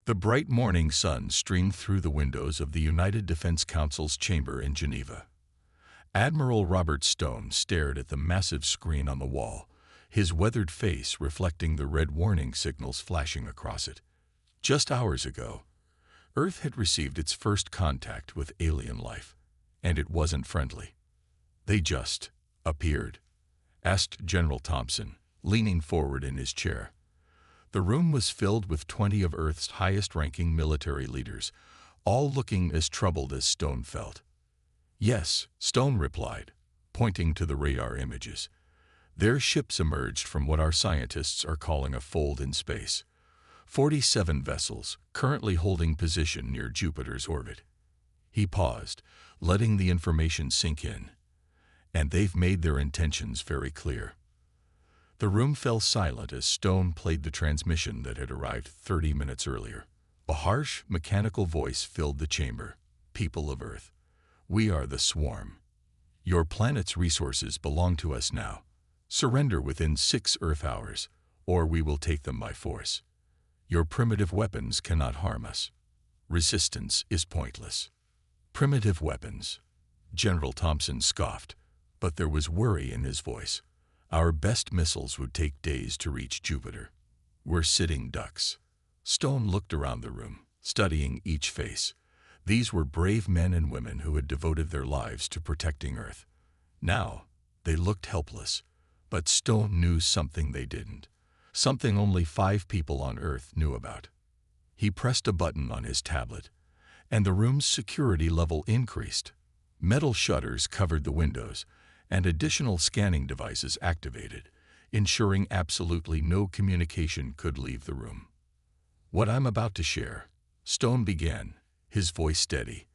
The bright morning sun streamed through the windows of the United Defense Council's chamber in Geneva. Admiral Robert Stone stared at the massive screen on the wall, his weathered face reflecting the red warning signals flashing across it. Just hours ago, Earth had received its first contact with alien life, and it wasn't friendly. They just appeared, asked General Thompson, leaning forward in his chair. The room was filled with 20 of Earth's highest-ranking military leaders, all looking as troubled as Stone felt. Yes, Stone replied, pointing to the radar images. Their ships emerged from what our scientists are calling a fold in space. 47 vessels, currently holding position near Jupiter's orbit. He paused, letting the information sink in. And they've made their intentions very clear. The room fell silent as Stone played the transmission that had arrived 30 minutes earlier. A harsh, mechanical voice filled the chamber. People of Earth, we are the Swarm. Your planet's resources belong to us now. Surrender within 6 Earth hours, or we will take them by force. Your primitive weapons cannot harm us. Resistance is pointless. Primitive weapons. General Thompson scoffed, but there was worry in his voice. Our best missiles would take days to reach Jupiter. We're sitting ducks. Stone looked around the room, studying each face. These were brave men and women who had devoted their lives to protecting Earth. Now, they looked helpless, but Stone knew something they didn't. Something only 5 people on Earth knew about. He pressed a button on his tablet, and the room's security level increased. Metal shutters covered the windows, and additional scanning devices activated, ensuring absolutely no communication could leave the room. What I'm about to share, Stone began, his voice steady,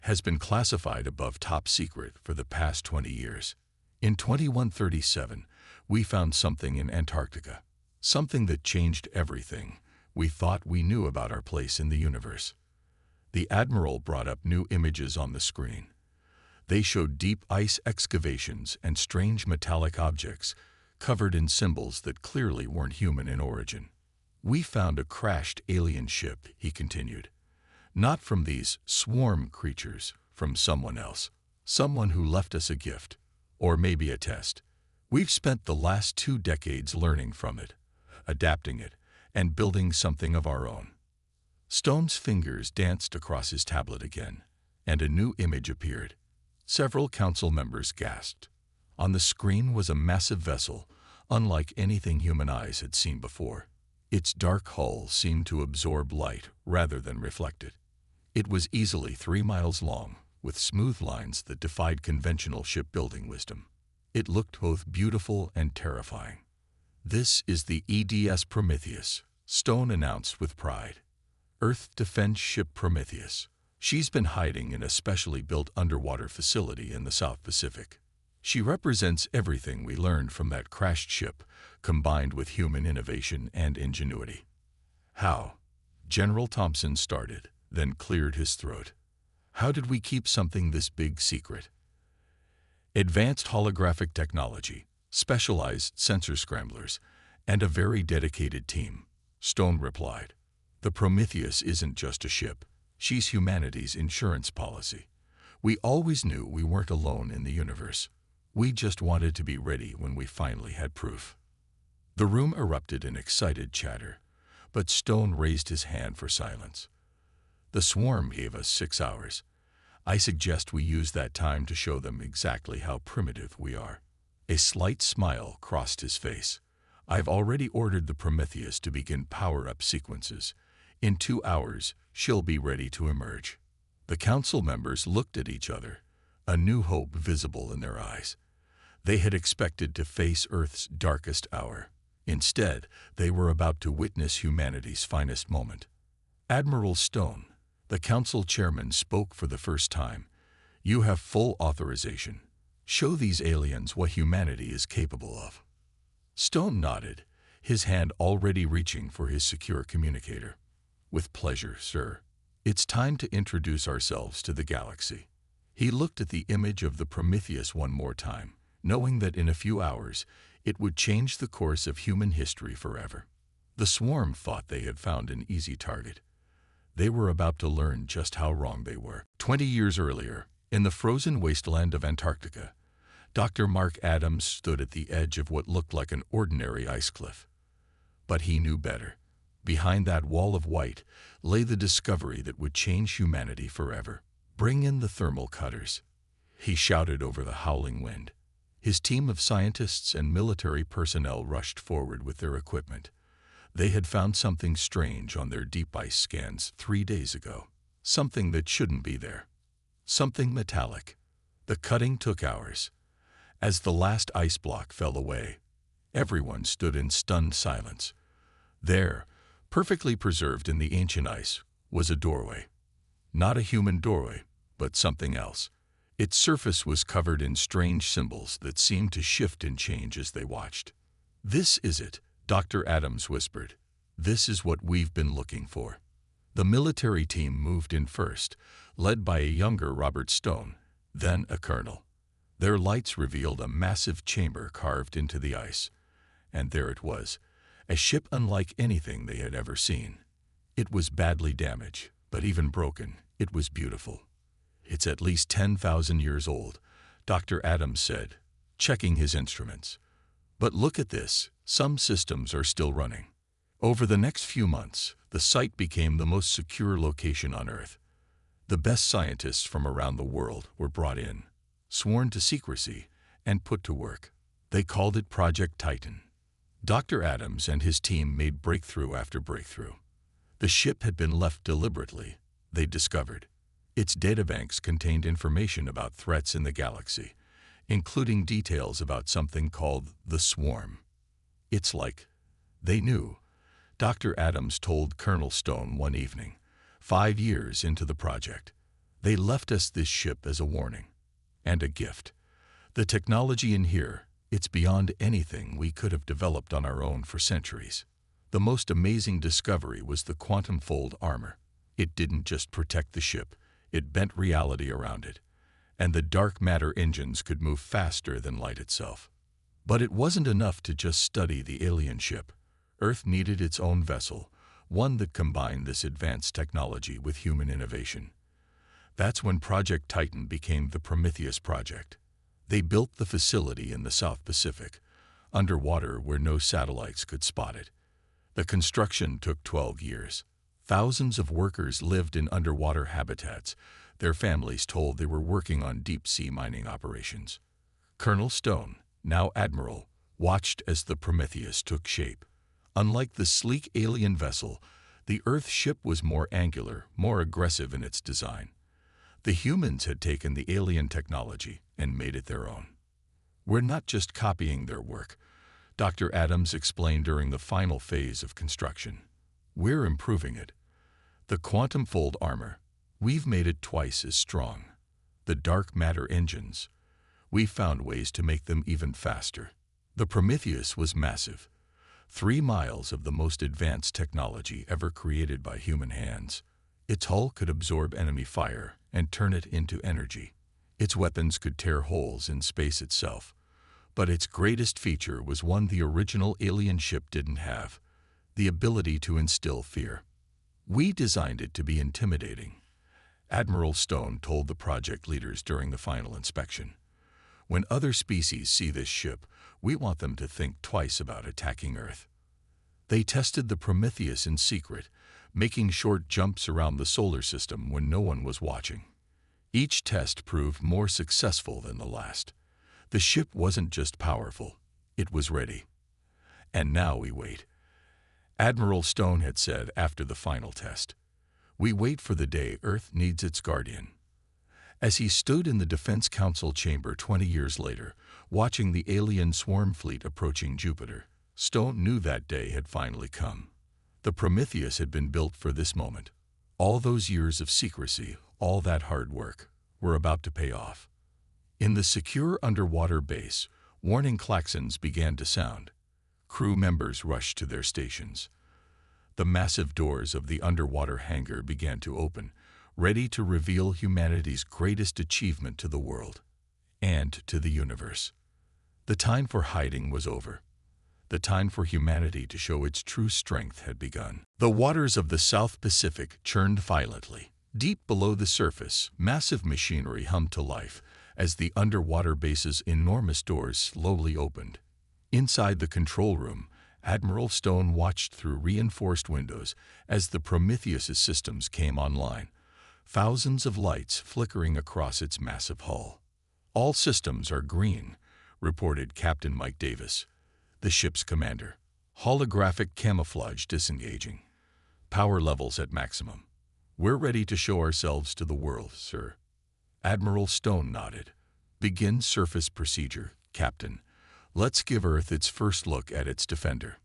has been classified above top secret for the past 20 years. In 2137, we found something in Antarctica, something that changed everything we thought we knew about our place in the universe. The Admiral brought up new images on the screen. They showed deep ice excavations and strange metallic objects covered in symbols that clearly weren't human in origin. We found a crashed alien ship, he continued. Not from these swarm creatures, from someone else. Someone who left us a gift, or maybe a test. We've spent the last 2 decades learning from it, adapting it, and building something of our own. Stone's fingers danced across his tablet again, and a new image appeared. Several council members gasped. On the screen was a massive vessel, unlike anything human eyes had seen before. Its dark hull seemed to absorb light rather than reflect it. It was easily 3 miles long, with smooth lines that defied conventional shipbuilding wisdom. It looked both beautiful and terrifying. This is the EDS Prometheus, Stone announced with pride. Earth Defense Ship Prometheus. She's been hiding in a specially built underwater facility in the South Pacific. She represents everything we learned from that crashed ship, combined with human innovation and ingenuity. How? General Thompson started, then cleared his throat. How did we keep something this big secret? Advanced holographic technology, specialized sensor scramblers, and a very dedicated team, Stone replied. The Prometheus isn't just a ship. She's humanity's insurance policy. We always knew we weren't alone in the universe. We just wanted to be ready when we finally had proof. The room erupted in excited chatter, but Stone raised his hand for silence. The Swarm gave us 6 hours. I suggest we use that time to show them exactly how primitive we are. A slight smile crossed his face. I've already ordered the Prometheus to begin power-up sequences. In 2 hours, she'll be ready to emerge. The council members looked at each other, a new hope visible in their eyes. They had expected to face Earth's darkest hour. Instead, they were about to witness humanity's finest moment. Admiral Stone, the council chairman, spoke for the first time. You have full authorization. Show these aliens what humanity is capable of. Stone nodded, his hand already reaching for his secure communicator. With pleasure, sir. It's time to introduce ourselves to the galaxy. He looked at the image of the Prometheus one more time, knowing that in a few hours it would change the course of human history forever. The Swarm thought they had found an easy target, They were about to learn just how wrong they were. 20 years earlier, in the frozen wasteland of Antarctica, Dr. Mark Adams stood at the edge of what looked like an ordinary ice cliff. But he knew better. Behind that wall of white lay the discovery that would change humanity forever. "Bring in the thermal cutters," he shouted over the howling wind. His team of scientists and military personnel rushed forward with their equipment. They had found something strange on their deep ice scans 3 days ago. Something that shouldn't be there. Something metallic. The cutting took hours. As the last ice block fell away, everyone stood in stunned silence. There, perfectly preserved in the ancient ice, was a doorway. Not a human doorway, but something else. Its surface was covered in strange symbols that seemed to shift and change as they watched. "This is it," Dr. Adams whispered. "This is what we've been looking for." The military team moved in first, led by a younger Robert Stone, then a colonel. Their lights revealed a massive chamber carved into the ice. And there it was, a ship unlike anything they had ever seen. It was badly damaged, but even broken, it was beautiful. "It's at least 10,000 years old," Dr. Adams said, checking his instruments. "But look at this, some systems are still running." Over the next few months, the site became the most secure location on Earth. The best scientists from around the world were brought in, sworn to secrecy, and put to work. They called it Project Titan. Dr. Adams and his team made breakthrough after breakthrough. The ship had been left deliberately, they discovered. Its databanks contained information about threats in the galaxy, including details about something called the Swarm. "It's like they knew," Dr. Adams told Colonel Stone one evening, 5 years into the project. "They left us this ship as a warning. And a gift. The technology in here, it's beyond anything we could have developed on our own for centuries." The most amazing discovery was the quantum fold armor. It didn't just protect the ship, it bent reality around it. And the dark matter engines could move faster than light itself. But it wasn't enough to just study the alien ship. Earth needed its own vessel, one that combined this advanced technology with human innovation. That's when Project Titan became the Prometheus project. They built the facility in the South Pacific, underwater where no satellites could spot it. The construction took 12 years. Thousands of workers lived in underwater habitats. Their families told they were working on deep-sea mining operations. Colonel Stone, now Admiral, watched as the Prometheus took shape. Unlike the sleek alien vessel, the Earth ship was more angular, more aggressive in its design. The humans had taken the alien technology and made it their own. "We're not just copying their work," Dr. Adams explained during the final phase of construction. "We're improving it. The quantum fold armor, we've made it twice as strong. The dark matter engines, we found ways to make them even faster." The Prometheus was massive. 3 miles of the most advanced technology ever created by human hands. Its hull could absorb enemy fire and turn it into energy. Its weapons could tear holes in space itself. But its greatest feature was one the original alien ship didn't have: the ability to instill fear. "We designed it to be intimidating," Admiral Stone told the project leaders during the final inspection. "When other species see this ship, we want them to think twice about attacking Earth." They tested the Prometheus in secret, making short jumps around the solar system when no one was watching. Each test proved more successful than the last. The ship wasn't just powerful, it was ready. "And now we wait," Admiral Stone had said after the final test. "We wait for the day Earth needs its guardian." As he stood in the Defense Council chamber 20 years later, watching the alien swarm fleet approaching Jupiter, Stone knew that day had finally come. The Prometheus had been built for this moment. All those years of secrecy, all that hard work, were about to pay off. In the secure underwater base, warning klaxons began to sound. Crew members rushed to their stations. The massive doors of the underwater hangar began to open, ready to reveal humanity's greatest achievement to the world and to the universe. The time for hiding was over. The time for humanity to show its true strength had begun. The waters of the South Pacific churned violently. Deep below the surface, massive machinery hummed to life as the underwater base's enormous doors slowly opened. Inside the control room, Admiral Stone watched through reinforced windows as the Prometheus' systems came online, thousands of lights flickering across its massive hull. "All systems are green," reported Captain Mike Davis, the ship's commander. "Holographic camouflage disengaging. Power levels at maximum. We're ready to show ourselves to the world, sir." Admiral Stone nodded. "Begin surface procedure, Captain. Let's give Earth its first look at its defender."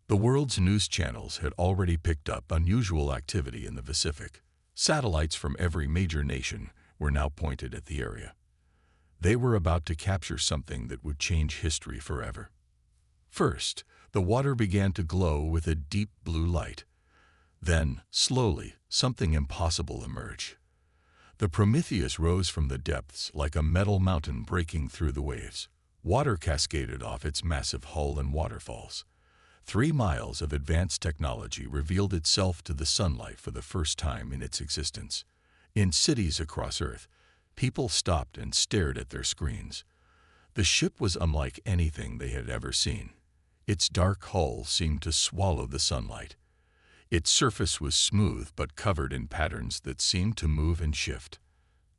The world's news channels had already picked up unusual activity in the Pacific. Satellites from every major nation were now pointed at the area. They were about to capture something that would change history forever. First, the water began to glow with a deep blue light. Then, slowly, something impossible emerged. The Prometheus rose from the depths like a metal mountain breaking through the waves. Water cascaded off its massive hull in waterfalls. 3 miles of advanced technology revealed itself to the sunlight for the first time in its existence. In cities across Earth, people stopped and stared at their screens. The ship was unlike anything they had ever seen. Its dark hull seemed to swallow the sunlight. Its surface was smooth but covered in patterns that seemed to move and shift.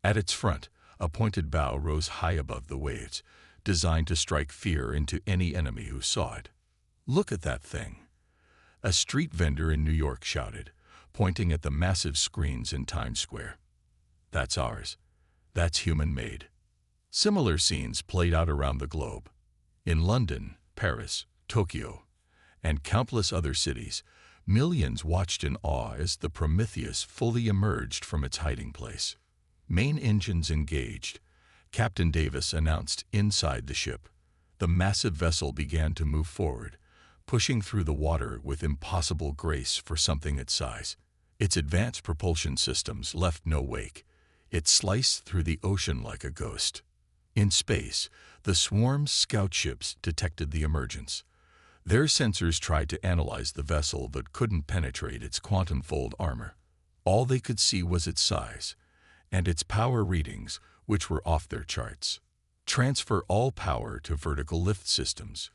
At its front, a pointed bow rose high above the waves, designed to strike fear into any enemy who saw it. "Look at that thing," a street vendor in New York shouted, pointing at the massive screens in Times Square. "That's ours. That's human-made." Similar scenes played out around the globe. In London, Paris, Tokyo, and countless other cities, millions watched in awe as the Prometheus fully emerged from its hiding place. Main engines engaged, Captain Davis announced inside the ship. The massive vessel began to move forward, pushing through the water with impossible grace for something its size. Its advanced propulsion systems left no wake. It sliced through the ocean like a ghost. In space, the swarm's scout ships detected the emergence. Their sensors tried to analyze the vessel but couldn't penetrate its quantum-fold armor. All they could see was its size, and its power readings, which were off their charts. "Transfer all power to vertical lift systems,"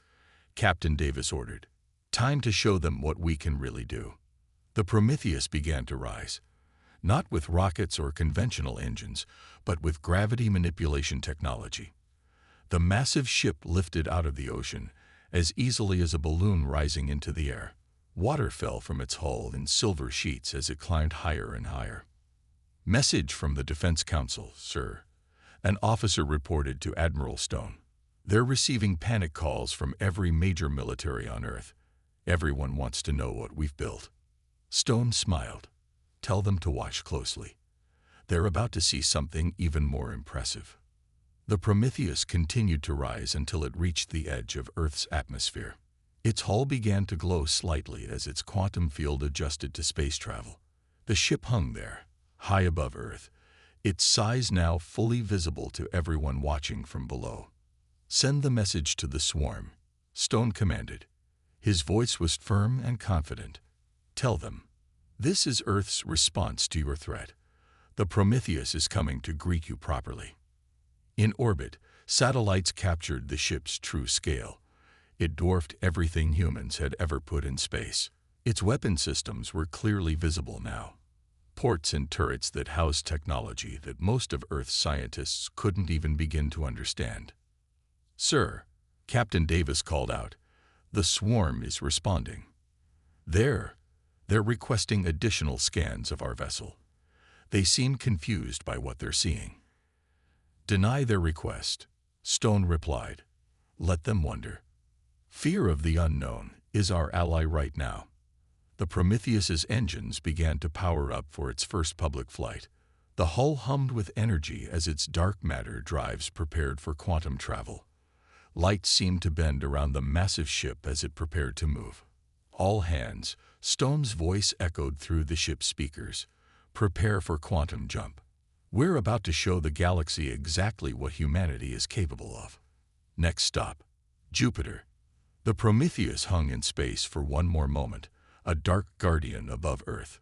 Captain Davis ordered. "Time to show them what we can really do." The Prometheus began to rise, not with rockets or conventional engines, but with gravity manipulation technology. The massive ship lifted out of the ocean as easily as a balloon rising into the air. Water fell from its hull in silver sheets as it climbed higher and higher. "Message from the Defense Council, sir," an officer reported to Admiral Stone. "They're receiving panic calls from every major military on Earth. Everyone wants to know what we've built." Stone smiled. "Tell them to watch closely. They're about to see something even more impressive." The Prometheus continued to rise until it reached the edge of Earth's atmosphere. Its hull began to glow slightly as its quantum field adjusted to space travel. The ship hung there, high above Earth, its size now fully visible to everyone watching from below. "Send the message to the swarm," Stone commanded. His voice was firm and confident. "Tell them, this is Earth's response to your threat. The Prometheus is coming to greet you properly." In orbit, satellites captured the ship's true scale. It dwarfed everything humans had ever put in space. Its weapon systems were clearly visible now. Ports and turrets that housed technology that most of Earth's scientists couldn't even begin to understand. "Sir," Captain Davis called out, "the swarm is responding. They're requesting additional scans of our vessel. They seem confused by what they're seeing." "Deny their request," Stone replied. "Let them wonder. Fear of the unknown is our ally right now." The Prometheus's engines began to power up for its first public flight. The hull hummed with energy as its dark matter drives prepared for quantum travel. Light seemed to bend around the massive ship as it prepared to move. "All hands," Stone's voice echoed through the ship's speakers. "Prepare for quantum jump. We're about to show the galaxy exactly what humanity is capable of." Next stop, Jupiter. The Prometheus hung in space for one more moment, a dark guardian above Earth.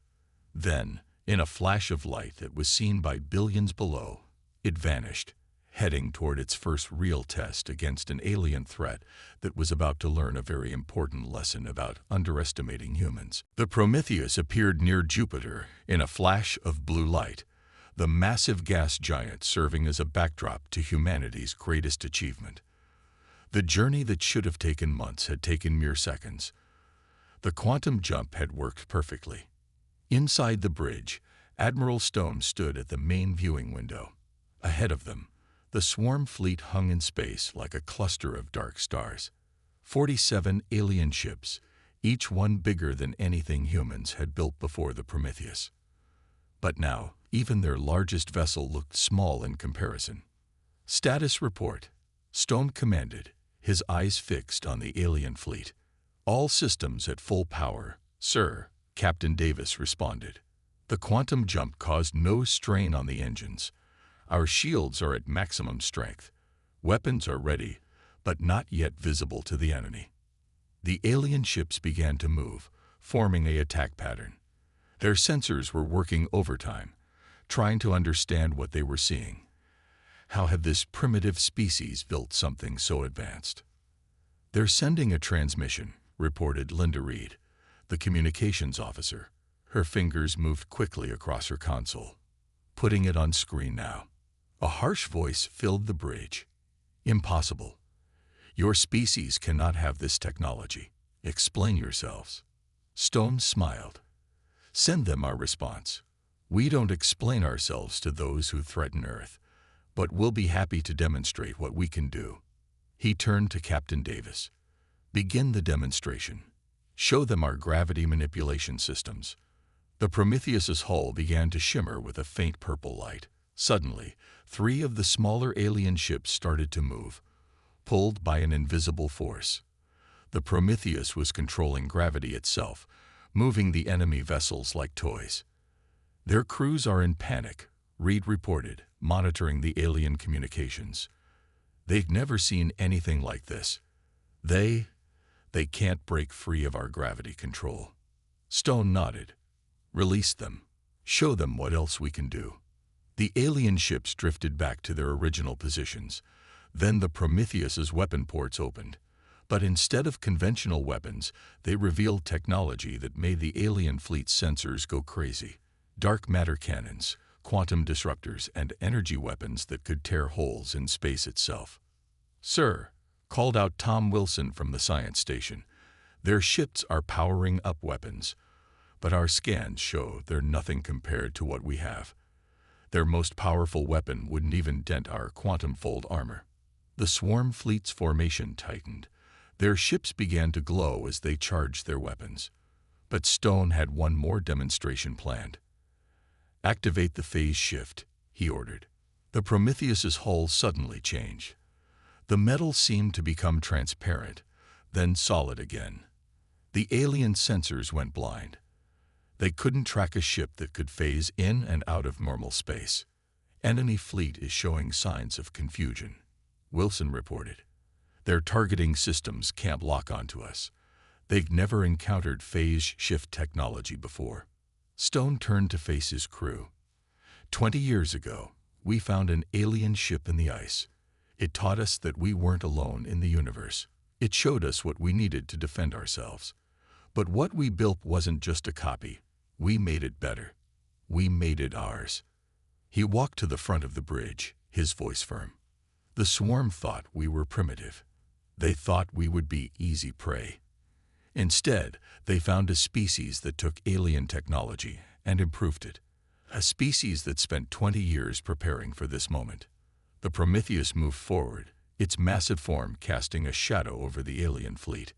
Then, in a flash of light that was seen by billions below, it vanished, heading toward its first real test against an alien threat that was about to learn a very important lesson about underestimating humans. The Prometheus appeared near Jupiter in a flash of blue light, the massive gas giant serving as a backdrop to humanity's greatest achievement. The journey that should have taken months had taken mere seconds. The quantum jump had worked perfectly. Inside the bridge, Admiral Stone stood at the main viewing window. Ahead of them, the swarm fleet hung in space like a cluster of dark stars. 47 alien ships, each one bigger than anything humans had built before the Prometheus. But now, even their largest vessel looked small in comparison. Status report, Stone commanded, his eyes fixed on the alien fleet. All systems at full power, sir, Captain Davis responded. The quantum jump caused no strain on the engines. Our shields are at maximum strength. Weapons are ready, but not yet visible to the enemy. The alien ships began to move, forming an attack pattern. Their sensors were working overtime, trying to understand what they were seeing. How had this primitive species built something so advanced? They're sending a transmission, reported Linda Reed, the communications officer. Her fingers moved quickly across her console, putting it on screen now. A harsh voice filled the bridge. Impossible. Your species cannot have this technology. Explain yourselves. Stone smiled. Send them our response. We don't explain ourselves to those who threaten Earth, but we'll be happy to demonstrate what we can do. He turned to Captain Davis. Begin the demonstration. Show them our gravity manipulation systems. The Prometheus's hull began to shimmer with a faint purple light. Suddenly, 3 of the smaller alien ships started to move, pulled by an invisible force. The Prometheus was controlling gravity itself, moving the enemy vessels like toys. Their crews are in panic, Reed reported, monitoring the alien communications. They've never seen anything like this. They can't break free of our gravity control. Stone nodded. Release them. Show them what else we can do. The alien ships drifted back to their original positions. Then the Prometheus's weapon ports opened. But instead of conventional weapons, they revealed technology that made the alien fleet's sensors go crazy. Dark matter cannons, quantum disruptors, and energy weapons that could tear holes in space itself. Sir, called out Tom Wilson from the science station, their ships are powering up weapons, but our scans show they're nothing compared to what we have. Their most powerful weapon wouldn't even dent our quantum-fold armor. The swarm fleet's formation tightened. Their ships began to glow as they charged their weapons. But Stone had one more demonstration planned. Activate the phase shift, he ordered. The Prometheus's hull suddenly changed. The metal seemed to become transparent, then solid again. The alien sensors went blind. They couldn't track a ship that could phase in and out of normal space. Enemy fleet is showing signs of confusion, Wilson reported. Their targeting systems can't lock onto us. They've never encountered phase shift technology before. Stone turned to face his crew. 20 years ago, we found an alien ship in the ice. It taught us that we weren't alone in the universe. It showed us what we needed to defend ourselves. But what we built wasn't just a copy. We made it better. We made it ours. He walked to the front of the bridge, his voice firm. The swarm thought we were primitive. They thought we would be easy prey. Instead, they found a species that took alien technology and improved it. A species that spent 20 years preparing for this moment. The Prometheus moved forward, its massive form casting a shadow over the alien fleet.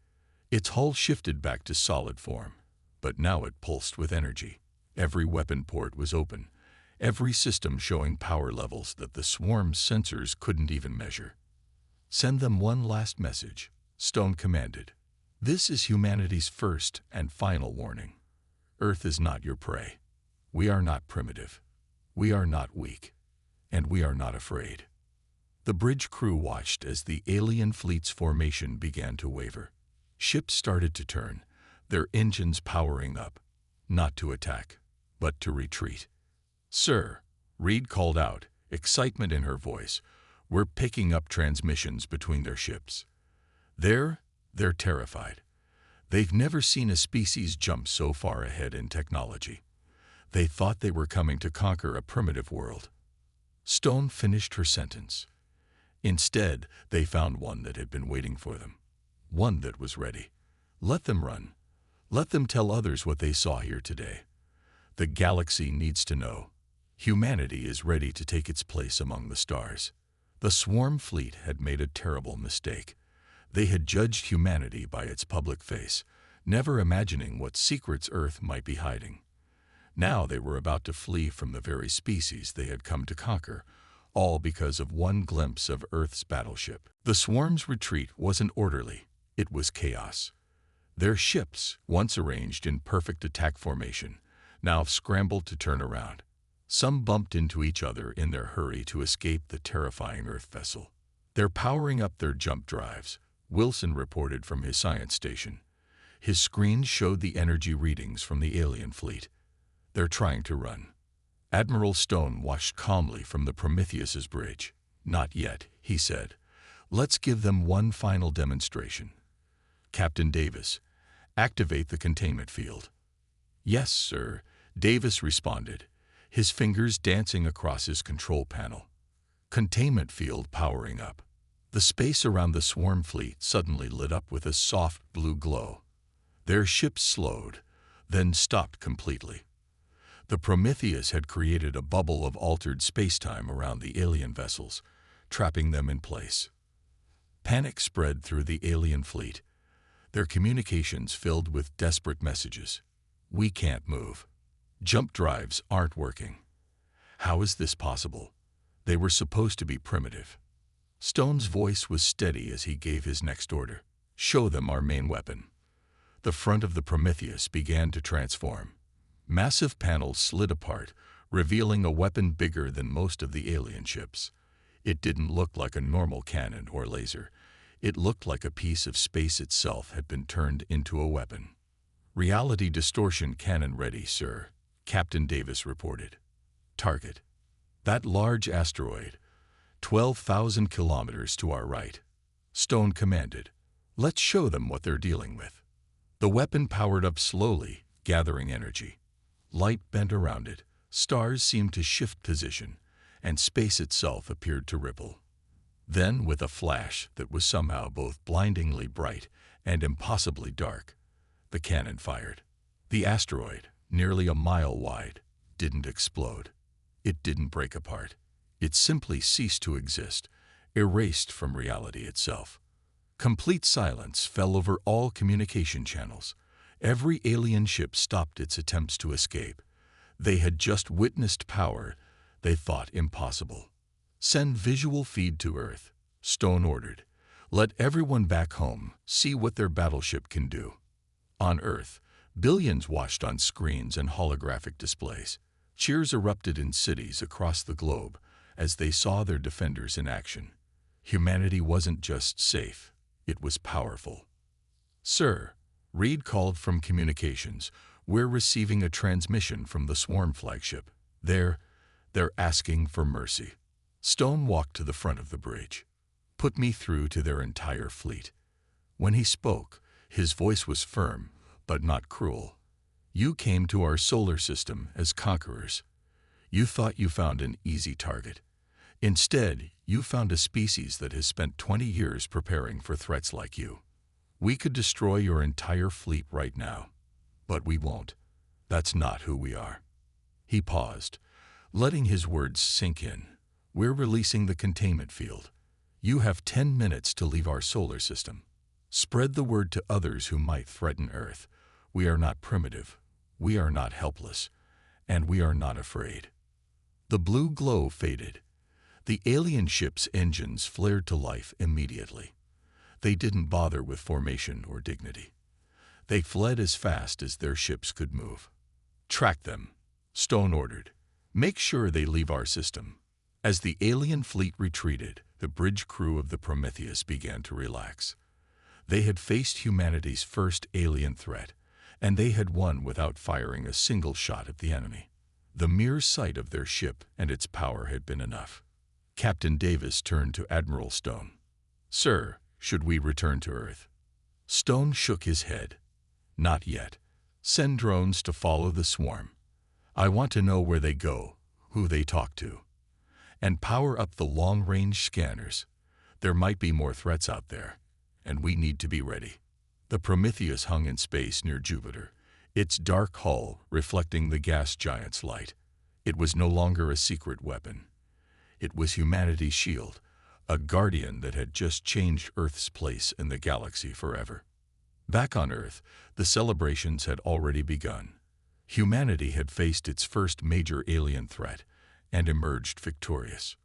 Its hull shifted back to solid form, but now it pulsed with energy. Every weapon port was open, every system showing power levels that the swarm's sensors couldn't even measure. Send them one last message, Stone commanded. This is humanity's first and final warning. Earth is not your prey. We are not primitive. We are not weak. And we are not afraid. The bridge crew watched as the alien fleet's formation began to waver. Ships started to turn, their engines powering up, not to attack, but to retreat. "Sir," Reed called out, excitement in her voice, "we're picking up transmissions between their ships. They're terrified. They've never seen a species jump so far ahead in technology. They thought they were coming to conquer a primitive world." Stone finished her sentence. Instead, they found one that had been waiting for them. One that was ready. Let them run. Let them tell others what they saw here today. The galaxy needs to know. Humanity is ready to take its place among the stars. The swarm fleet had made a terrible mistake. They had judged humanity by its public face, never imagining what secrets Earth might be hiding. Now they were about to flee from the very species they had come to conquer, all because of one glimpse of Earth's battleship. The swarm's retreat wasn't orderly, it was chaos. Their ships, once arranged in perfect attack formation, now scrambled to turn around. Some bumped into each other in their hurry to escape the terrifying Earth vessel. "They're powering up their jump drives," Wilson reported from his science station. His screen showed the energy readings from the alien fleet. "They're trying to run." Admiral Stone watched calmly from the Prometheus's bridge. "Not yet," he said. "Let's give them one final demonstration. Captain Davis, activate the containment field." "Yes, sir," Davis responded, his fingers dancing across his control panel. Containment field powering up. The space around the swarm fleet suddenly lit up with a soft blue glow. Their ships slowed, then stopped completely. The Prometheus had created a bubble of altered spacetime around the alien vessels, trapping them in place. Panic spread through the alien fleet, their communications filled with desperate messages. "We can't move. Jump drives aren't working. How is this possible? They were supposed to be primitive." Stone's voice was steady as he gave his next order. "Show them our main weapon." The front of the Prometheus began to transform. Massive panels slid apart, revealing a weapon bigger than most of the alien ships. It didn't look like a normal cannon or laser. It looked like a piece of space itself had been turned into a weapon. "Reality distortion cannon ready, sir," Captain Davis reported. "Target. That large asteroid, 12,000 kilometers to our right." Stone commanded. "Let's show them what they're dealing with." The weapon powered up slowly, gathering energy. Light bent around it, stars seemed to shift position, and space itself appeared to ripple. Then, with a flash that was somehow both blindingly bright and impossibly dark, the cannon fired. The asteroid, nearly a mile wide, didn't explode. It didn't break apart. It simply ceased to exist, erased from reality itself. Complete silence fell over all communication channels. Every alien ship stopped its attempts to escape. They had just witnessed power they thought impossible. "Send visual feed to Earth," Stone ordered. "Let everyone back home see what their battleship can do." On Earth, billions watched on screens and holographic displays. Cheers erupted in cities across the globe as they saw their defenders in action. Humanity wasn't just safe, it was powerful. "Sir," Reed called from communications, "we're receiving a transmission from the swarm flagship. They're asking for mercy." Stone walked to the front of the bridge. "Put me through to their entire fleet." When he spoke, his voice was firm, but not cruel. "You came to our solar system as conquerors. You thought you found an easy target. Instead, you found a species that has spent 20 years preparing for threats like you. We could destroy your entire fleet right now, but we won't. That's not who we are." He paused, letting his words sink in. "We're releasing the containment field. You have 10 minutes to leave our solar system. Spread the word to others who might threaten Earth. We are not primitive. We are not helpless. And we are not afraid." The blue glow faded. The alien ship's engines flared to life immediately. They didn't bother with formation or dignity. They fled as fast as their ships could move. "Track them," Stone ordered. "Make sure they leave our system." As the alien fleet retreated, the bridge crew of the Prometheus began to relax. They had faced humanity's first alien threat, and they had won without firing a single shot at the enemy. The mere sight of their ship and its power had been enough. Captain Davis turned to Admiral Stone. "Sir, should we return to Earth?" Stone shook his head. "Not yet. Send drones to follow the swarm. I want to know where they go, who they talk to. And power up the long-range scanners. There might be more threats out there, and we need to be ready." The Prometheus hung in space near Jupiter, its dark hull reflecting the gas giant's light. It was no longer a secret weapon. It was humanity's shield, a guardian that had just changed Earth's place in the galaxy forever. Back on Earth, the celebrations had already begun. Humanity had faced its first major alien threat and emerged victorious.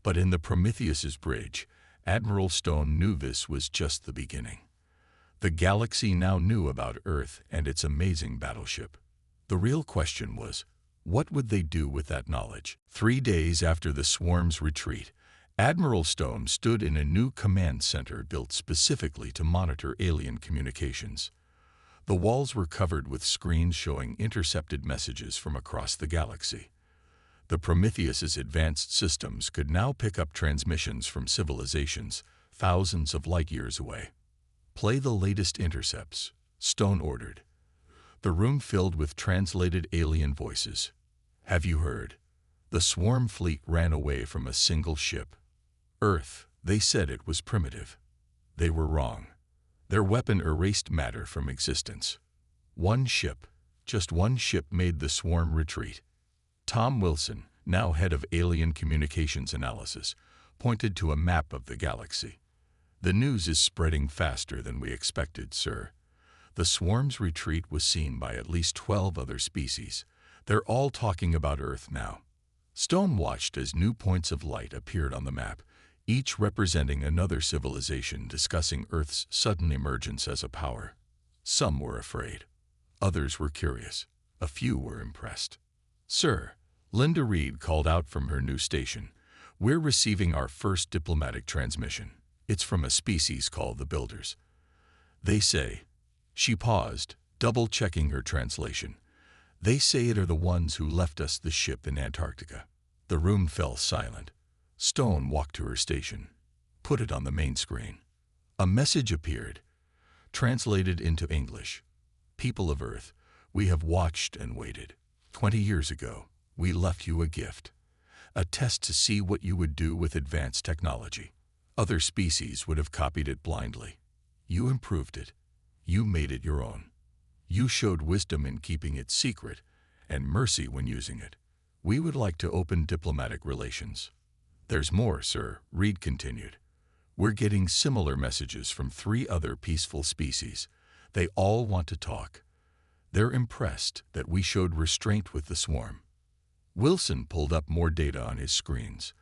But in the Prometheus's bridge, Admiral Stone knew this was just the beginning. The galaxy now knew about Earth and its amazing battleship. The real question was, what would they do with that knowledge? 3 days after the swarm's retreat, Admiral Stone stood in a new command center built specifically to monitor alien communications. The walls were covered with screens showing intercepted messages from across the galaxy. The Prometheus's advanced systems could now pick up transmissions from civilizations thousands of light years away. "Play the latest intercepts," Stone ordered. The room filled with translated alien voices. "Have you heard? The swarm fleet ran away from a single ship. Earth, they said it was primitive. They were wrong. Their weapon erased matter from existence. One ship, just one ship made the swarm retreat." Tom Wilson, now head of alien communications analysis, pointed to a map of the galaxy. "The news is spreading faster than we expected, sir. The swarm's retreat was seen by at least 12 other species. They're all talking about Earth now." Stone watched as new points of light appeared on the map, each representing another civilization discussing Earth's sudden emergence as a power. Some were afraid. Others were curious. A few were impressed. "Sir," Linda Reed called out from her new station, "we're receiving our first diplomatic transmission. It's from a species called the Builders. They say—" She paused, double-checking her translation. "They say it are the ones who left us the ship in Antarctica." The room fell silent. Stone walked to her station, put it on the main screen. A message appeared, translated into English. "People of Earth, we have watched and waited. 20 years ago, we left you a gift, a test to see what you would do with advanced technology. Other species would have copied it blindly. You improved it. You made it your own. You showed wisdom in keeping it secret and mercy when using it. We would like to open diplomatic relations." "There's more, sir," Reed continued. "We're getting similar messages from 3 other peaceful species. They all want to talk. They're impressed that we showed restraint with the swarm." Wilson pulled up more data on his screens.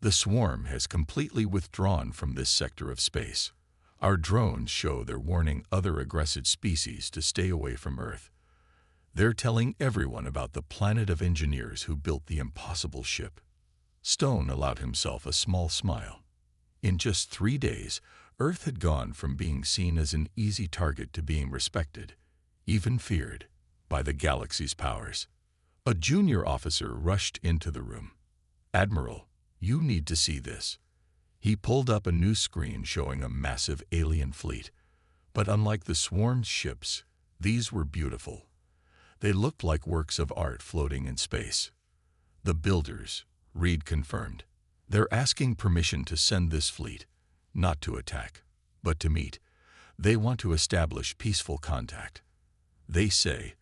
"The swarm has completely withdrawn from this sector of space. Our drones show they're warning other aggressive species to stay away from Earth. They're telling everyone about the planet of engineers who built the impossible ship." Stone allowed himself a small smile. In just 3 days, Earth had gone from being seen as an easy target to being respected, even feared, by the galaxy's powers. A junior officer rushed into the room. "Admiral, you need to see this." He pulled up a new screen showing a massive alien fleet. But unlike the swarm's ships, these were beautiful. They looked like works of art floating in space. "The Builders," Reed confirmed. "They're asking permission to send this fleet, not to attack, but to meet. They want to establish peaceful contact. They say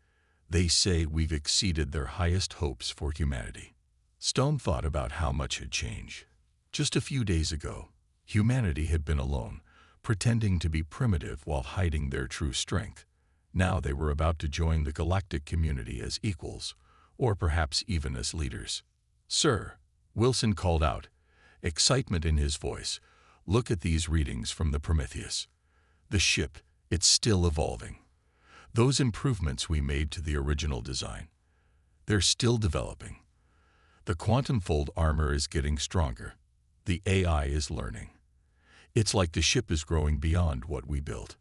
we've exceeded their highest hopes for humanity." Stone thought about how much had changed. Just a few days ago, humanity had been alone, pretending to be primitive while hiding their true strength. Now they were about to join the galactic community as equals, or perhaps even as leaders. "Sir," Wilson called out, excitement in his voice, "look at these readings from the Prometheus. The ship, it's still evolving. Those improvements we made to the original design, they're still developing. The quantum fold armor is getting stronger. The AI is learning. It's like the ship is growing beyond what we built.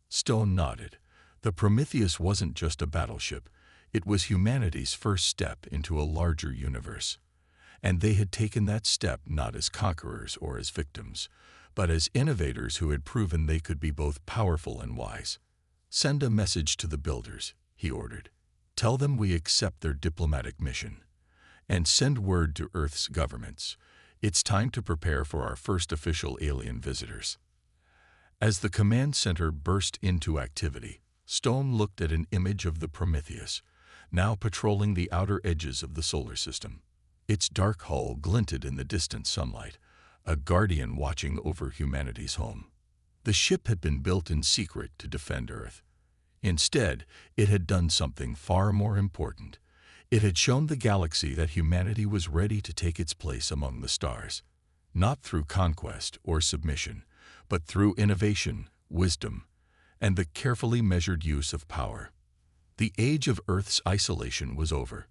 Stone nodded. The Prometheus wasn't just a battleship. It was humanity's first step into a larger universe. And they had taken that step not as conquerors or as victims, but as innovators who had proven they could be both powerful and wise. "Send a message to the builders," he ordered. "Tell them we accept their diplomatic mission. And send word to Earth's governments. It's time to prepare for our first official alien visitors." As the command center burst into activity, Stone looked at an image of the Prometheus, now patrolling the outer edges of the solar system. Its dark hull glinted in the distant sunlight, a guardian watching over humanity's home. The ship had been built in secret to defend Earth. Instead, it had done something far more important. It had shown the galaxy that humanity was ready to take its place among the stars, not through conquest or submission, but through innovation, wisdom, and the carefully measured use of power. The age of Earth's isolation was over.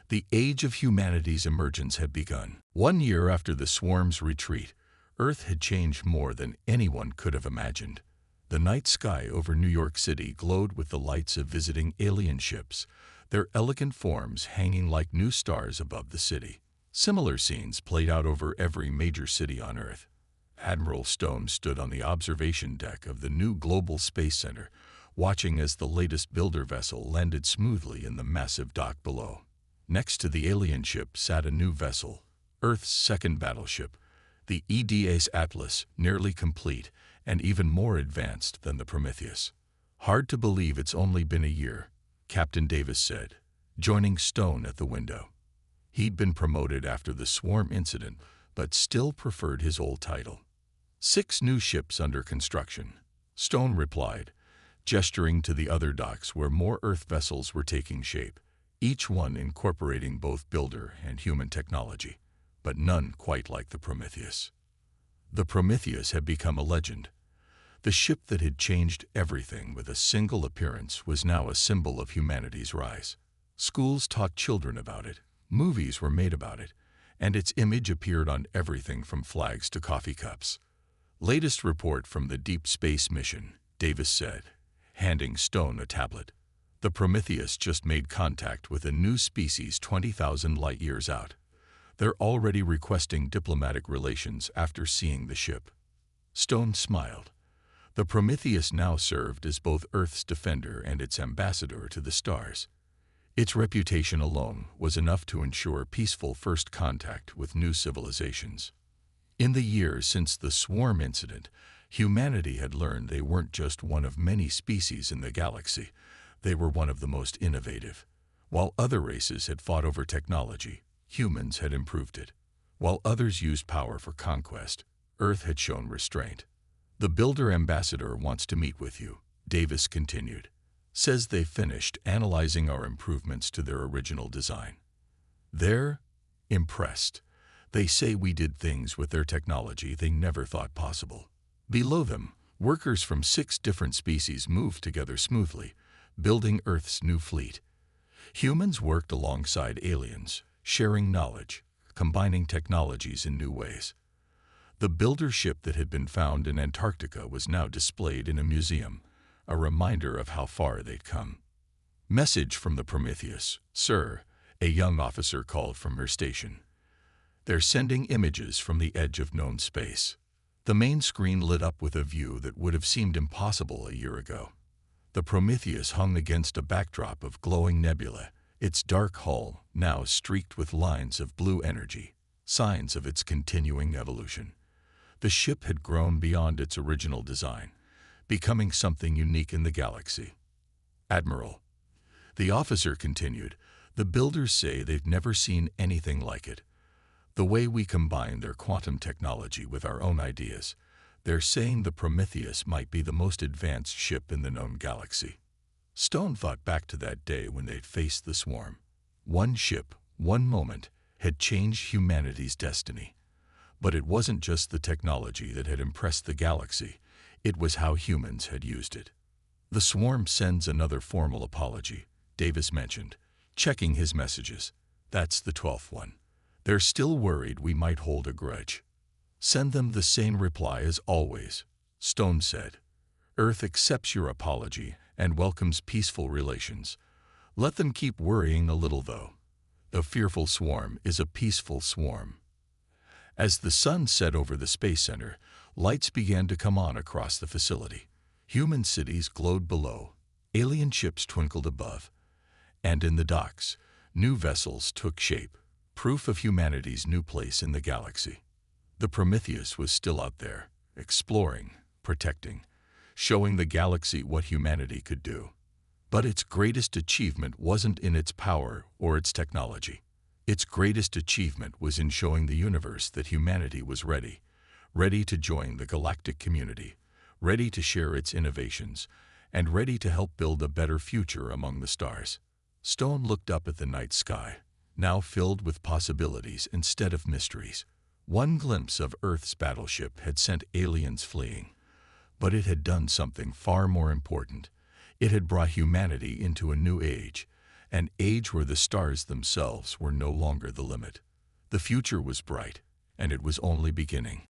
The age of humanity's emergence had begun. 1 year after the swarm's retreat, Earth had changed more than anyone could have imagined. The night sky over New York City glowed with the lights of visiting alien ships, their elegant forms hanging like new stars above the city. Similar scenes played out over every major city on Earth. Admiral Stone stood on the observation deck of the new Global Space Center, watching as the latest builder vessel landed smoothly in the massive dock below. Next to the alien ship sat a new vessel, Earth's second battleship, the EDA's Atlas, nearly complete and even more advanced than the Prometheus. "Hard to believe it's only been a year," Captain Davis said, joining Stone at the window. He'd been promoted after the swarm incident, but still preferred his old title. "6 new ships under construction," Stone replied, gesturing to the other docks where more Earth vessels were taking shape, each one incorporating both builder and human technology, but none quite like the Prometheus. The Prometheus had become a legend. The ship that had changed everything with a single appearance was now a symbol of humanity's rise. Schools taught children about it, movies were made about it, and its image appeared on everything from flags to coffee cups. "Latest report from the Deep Space Mission," Davis said, handing Stone a tablet. "The Prometheus just made contact with a new species 20,000 light-years out. They're already requesting diplomatic relations after seeing the ship." Stone smiled. The Prometheus now served as both Earth's defender and its ambassador to the stars. Its reputation alone was enough to ensure peaceful first contact with new civilizations. In the years since the swarm incident, humanity had learned they weren't just one of many species in the galaxy, they were one of the most innovative. While other races had fought over technology, humans had improved it. While others used power for conquest, Earth had shown restraint. "The builder ambassador wants to meet with you," Davis continued. "Says they finished analyzing our improvements to their original design. They're impressed. They say we did things with their technology they never thought possible." Below them, workers from 6 different species moved together smoothly, building Earth's new fleet. Humans worked alongside aliens, sharing knowledge, combining technologies in new ways. The builder ship that had been found in Antarctica was now displayed in a museum, a reminder of how far they'd come. "Message from the Prometheus, sir," a young officer called from her station. "They're sending images from the edge of known space." The main screen lit up with a view that would have seemed impossible a year ago. The Prometheus hung against a backdrop of glowing nebula, its dark hull now streaked with lines of blue energy, signs of its continuing evolution. The ship had grown beyond its original design, becoming something unique in the galaxy. "Admiral," the officer continued, "the builders say they've never seen anything like it. The way we combine their quantum technology with our own ideas, they're saying the Prometheus might be the most advanced ship in the known galaxy." Stone thought back to that day when they'd faced the swarm. One ship, one moment, had changed humanity's destiny. But it wasn't just the technology that had impressed the galaxy, it was how humans had used it. "The swarm sends another formal apology," Davis mentioned, checking his messages. "That's the 12th one. They're still worried we might hold a grudge." "Send them the same reply as always," Stone said. "Earth accepts your apology and welcomes peaceful relations. Let them keep worrying a little, though. A fearful swarm is a peaceful swarm." As the sun set over the Space Center, lights began to come on across the facility. Human cities glowed below, alien ships twinkled above, and in the docks, new vessels took shape, proof of humanity's new place in the galaxy. The Prometheus was still out there, exploring, protecting, showing the galaxy what humanity could do. But its greatest achievement wasn't in its power or its technology. Its greatest achievement was in showing the universe that humanity was ready, ready to join the galactic community, ready to share its innovations, and ready to help build a better future among the stars. Stone looked up at the night sky, now filled with possibilities instead of mysteries. One glimpse of Earth's battleship had sent aliens fleeing, but it had done something far more important. It had brought humanity into a new age, an age where the stars themselves were no longer the limit. The future was bright, and it was only beginning.